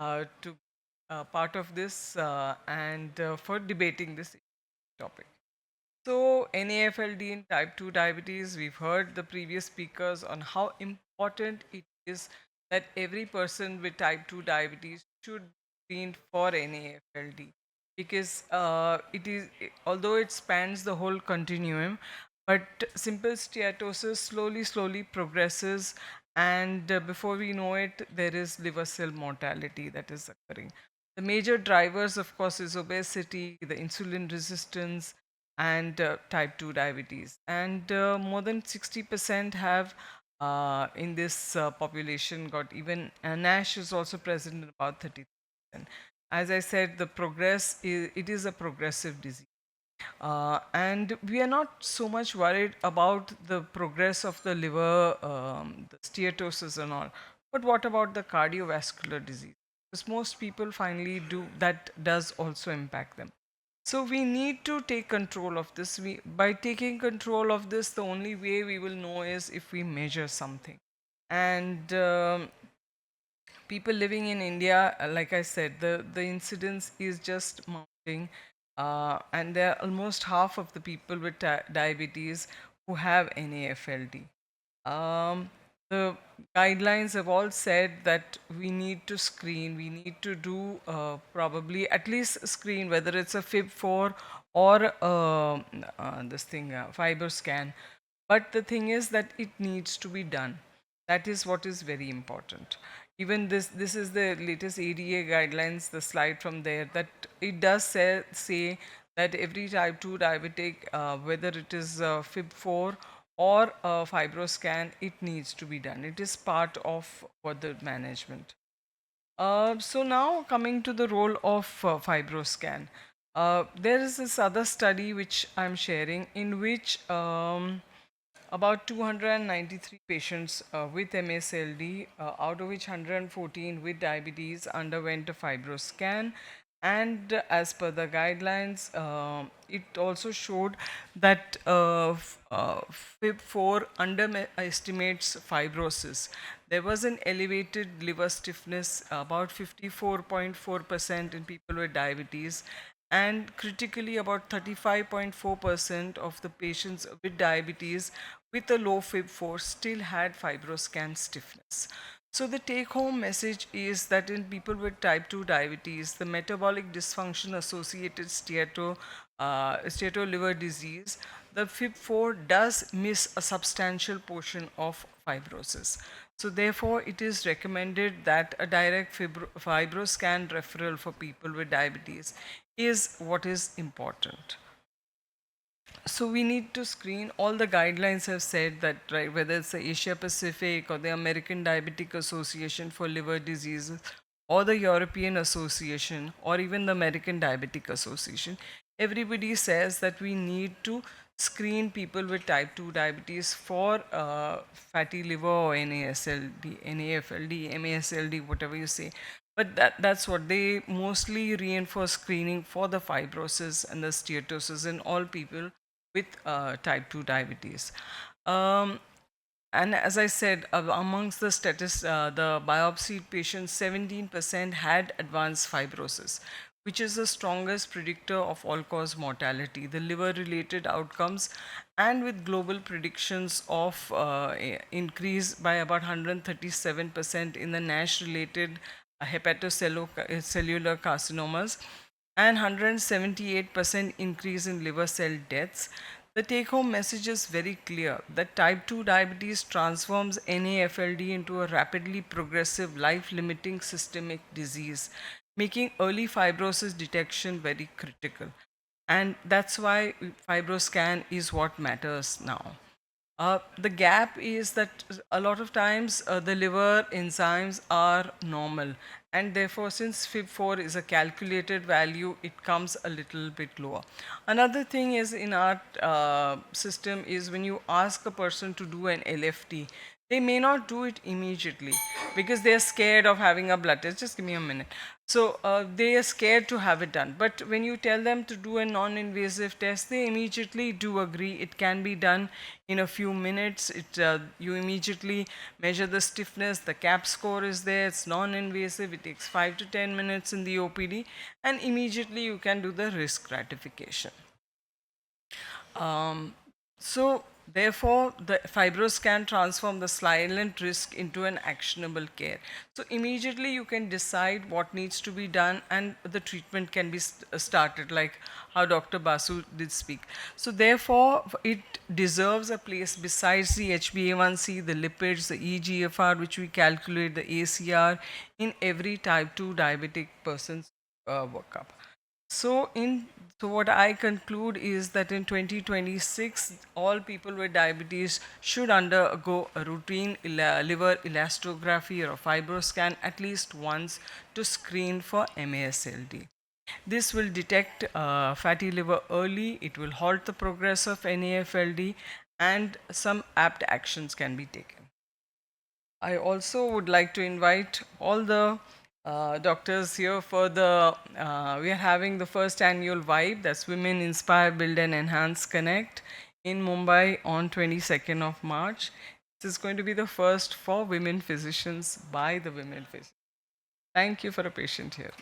to part of this and for debating this topic. So, NAFLD in type 2 diabetes, we've heard the previous speakers on how important it is that every person with type 2 diabetes should be screened for NAFLD because although it spans the whole continuum, but simple steatosis slowly progresses, and before we know it, there is liver cell mortality that is occurring. The major drivers, of course, is obesity, the insulin resistance, and type 2 diabetes. And more than 60% have in this population got even NASH is also present in about 30%. As I said, it is a progressive disease. And we are not so much worried about the progress of the liver, the steatosis and all. But what about the cardiovascular disease? Because most people finally do, that does also impact them. So we need to take control of this. By taking control of this, the only way we will know is if we measure something. And people living in India, like I said, the incidence is just mounting, and there are almost half of the people with diabetes who have NAFLD. The guidelines have all said that we need to screen, we need to do probably at least screen, whether it's a FIB4 or this thing, FibroScan. But the thing is that it needs to be done. That is what is very important. Even this is the latest ADA guidelines, the slide from there, that it does say that every type 2 diabetic, whether it is FIB4 or FibroScan, it needs to be done. It is part of further management. So now coming to the role of FibroScan. There is this other study which I'm sharing in which about 293 patients with MSLD, out of which 114 with diabetes underwent a FibroScan. And as per the guidelines, it also showed that FIB4 underestimates fibrosis. There was an elevated liver stiffness, about 54.4% in people with diabetes, and critically about 35.4% of the patients with diabetes with a low FIB4 still had fibroscan stiffness. So the take home message is that in people with type 2 diabetes, the metabolic dysfunction associated steato liver disease, the FIB4 does miss a substantial portion of fibrosis. So therefore, it is recommended that a direct fibroscan referral for people with diabetes is what is important. So we need to screen. All the guidelines have said that, right, whether it's the Asia Pacific or the American Diabetic Association for Liver Diseases or the European Association or even the American Diabetic Association, everybody says that we need to screen people with type 2 diabetes for fatty liver or NASLD, NAFLD, MASLD, whatever you say. But that's what they mostly reinforce screening for the fibrosis and the steatosis in all people with type 2 diabetes. And as I said, amongst the biopsied patients, 17% had advanced fibrosis, which is the strongest predictor of all-cause mortality, the liver-related outcomes, and with global predictions of increase by about 137% in the NASH-related hepatocellular carcinomas and 178% increase in liver cell deaths. The take home message is very clear that type 2 diabetes transforms NAFLD into a rapidly progressive, life limiting systemic disease, making early fibrosis detection very critical. And that's why FibroScan is what matters now. The gap is that a lot of times the liver enzymes are normal, and therefore, since FIB4 is a calculated value, it comes a little bit lower. Another thing is in our system is when you ask a person to do an LFT, They may not do it immediately because they're scared of having a blood test. Just give me a minute. So they are scared to have it done. But when you tell them to do a non-invasive test, they immediately do agree. It can be done in a few minutes. You immediately measure the stiffness. The CAP score is there. It's non-invasive. It takes 5 to 10 minutes in the OPD, and immediately you can do the risk stratification. So therefore, the FibroScan transform the silent risk into an actionable care. So immediately you can decide what needs to be done, and the treatment can be started, like how Dr. Basu did speak. So therefore, it deserves a place besides the HbA1c, the lipids, the EGFR, which we calculate, the ACR, in every type 2 diabetic person's workup. So what I conclude is that in 2026, all people with diabetes should undergo a routine liver elastomography or a FibroScan at least once to screen for MASLD. This will detect fatty liver early, it will halt the progress of NAFLD, and some apt actions can be taken. I also would like to invite all the doctors here for we are having the first annual Vibe, that's Women Inspire, Build and Enhance Connect, in Mumbai on 22nd of March. This is going to be the first for women physicians by the women physicians. Thank you for a patient hearing.